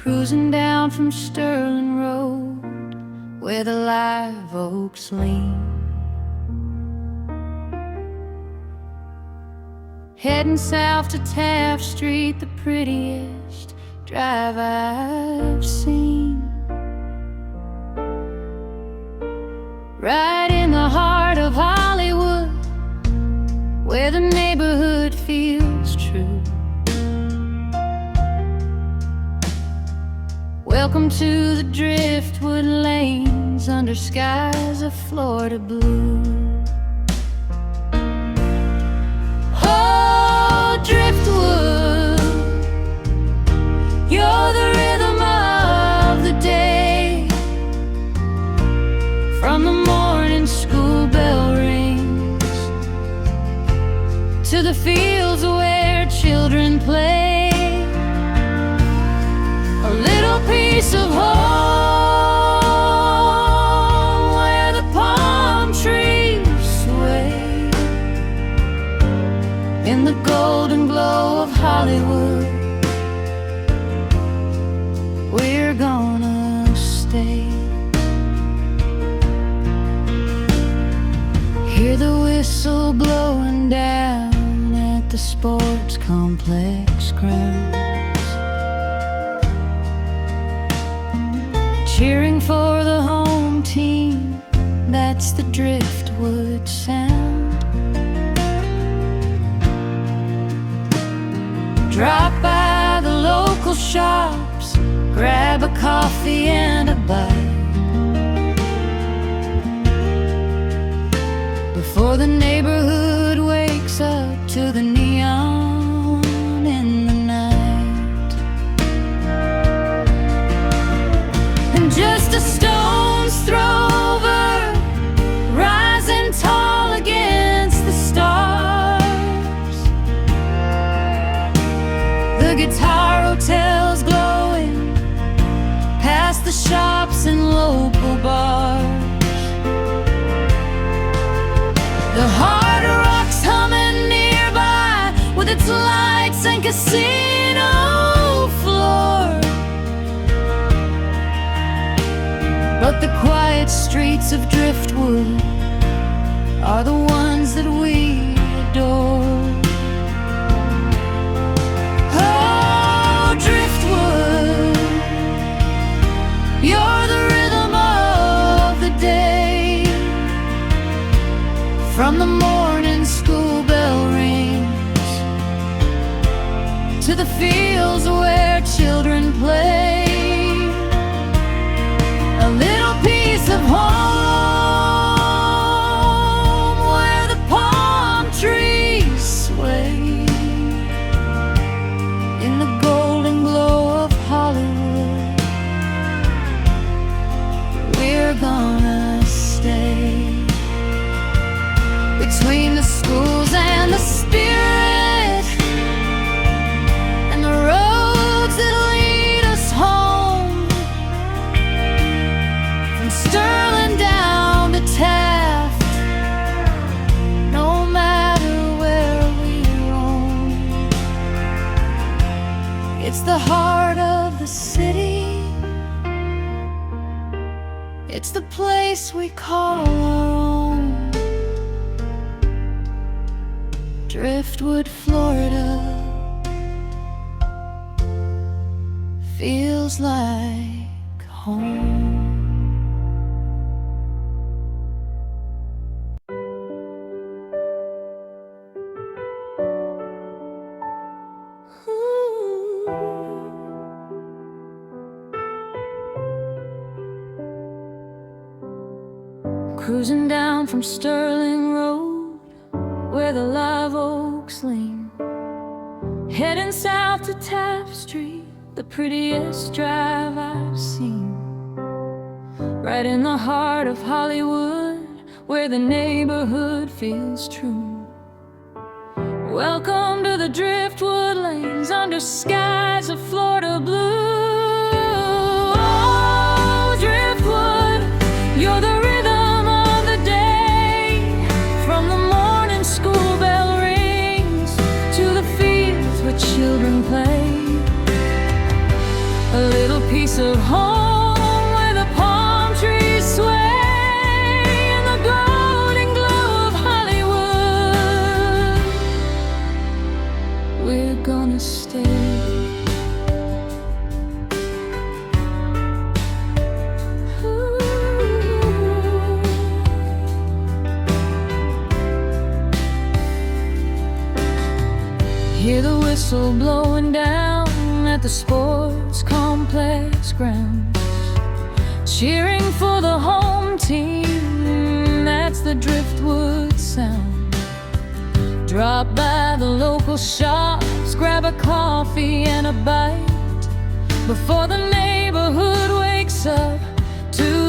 cruising down from Sterling Road, where the live oaks lean. Heading south to Taft Street, the prettiest drive I've seen. Right in the heart of Hollywood, where the neighborhood feels true. Welcome to the Driftwood lanes under skies of Florida blue. Oh, Driftwood, you're the rhythm of the day. From the morning school bell rings to the fields where children play, a little piece of home where the palm trees sway. In the golden glow of Hollywood, we're gonna stay. Hear the whistle blowing down at the sports complex grounds, cheering for the home team, that's the Driftwood sound. Drop by the local shops, grab a coffee and a bite, before the neighborhood wakes up to the neon in the night. And just a stone's throw over, rising tall against the stars, the guitar hotel's glowing past the shops and local bars. The Hard Rock's humming nearby with its lights and casino floor, but the quiet streets of Driftwood are the ones that we adore. Oh, Driftwood, you're the rhythm of the day. From the morning school bell rings to the fields where children play, a little piece of home where the palm trees sway. In the golden glow of Hollywood, we're gonna stay. Between the schools and the spirit and the roads that lead us home, from Sterling down to Taft, no matter where we roam, it's the heart of the city, it's the place we call our own. Driftwood, Florida, feels like home. Cruising down from Sterling Road, where the live oaks lean, heading south to Taft Street, the prettiest drive I've seen. Right in the heart of Hollywood, where the neighborhood feels true. Welcome to the Driftwood lanes under skies of Florida blue. Oh, Driftwood, you're the rhythm of the day. From the morning school bell rings to the fields where children play, a little place of home where the palm trees sway in the golden glow of Hollywood. We're gonna stay. Hear the whistle blowing down at the sports complex grounds, cheering for the home team. That's the Driftwood sound. Drop by the local shops, grab a coffee and a bite before the neighborhood wakes up to